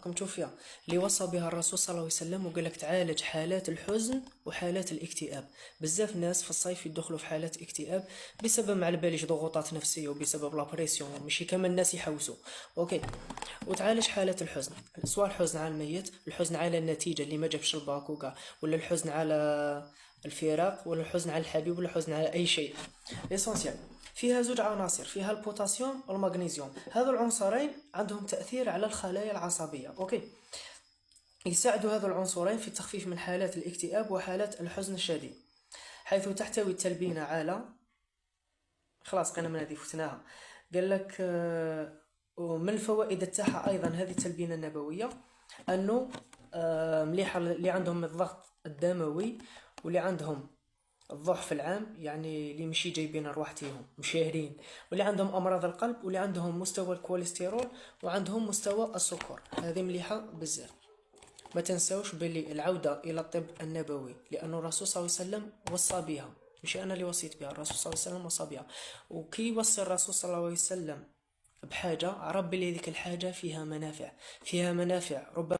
راكم تشوف فيها اللي وصى بها الرسول صلى الله عليه وسلم، وقال لك تعالج حالات الحزن وحالات الاكتئاب. بزاف ناس في الصيف يدخلوا في حالات اكتئاب بسبب ما على باليش ضغوطات نفسيه وبسبب لا بريسيون، ماشي كما الناس يحوسوا. اوكي. وتعالج حالات الحزن، سواء الحزن على الميت، الحزن على النتيجه اللي ما جابش الباك وكاع، ولا الحزن على الفراق، ولا الحزن على الحبيب، ولا الحزن على اي شيء. ليسونسيال فيها زوج عناصر، فيها البوتاسيوم والمغنيسيوم. هذو العنصرين عندهم تأثير على الخلايا العصبية. اوكي. يساعد هذو العنصرين في التخفيف من حالات الاكتئاب وحالات الحزن الشديد، حيث تحتوي التلبينة على، خلاص قلنا من هذه فتناها. قال لك ومن الفوائد تاعها ايضا هذه التلبينة النبوية انه مليحة اللي عندهم الضغط الدموي، واللي عندهم الضعف العام، يعني اللي مشي جايبين روحتهم مشاهدين، واللي عندهم امراض القلب، واللي عندهم مستوى الكوليسترول، وعندهم مستوى السكر. هذه مليحة بزاف. ما تنسوش باللي العودة الى الطب النبوي، لانه الرسول صلى الله عليه وسلم وصى بها، مش انا اللي وصيت بها، الرسول صلى الله عليه وسلم وصى بها. وكي يوصي الرسول صلى الله عليه وسلم بحاجة، عرف بلي هذيك الحاجة فيها منافع، فيها منافع ربما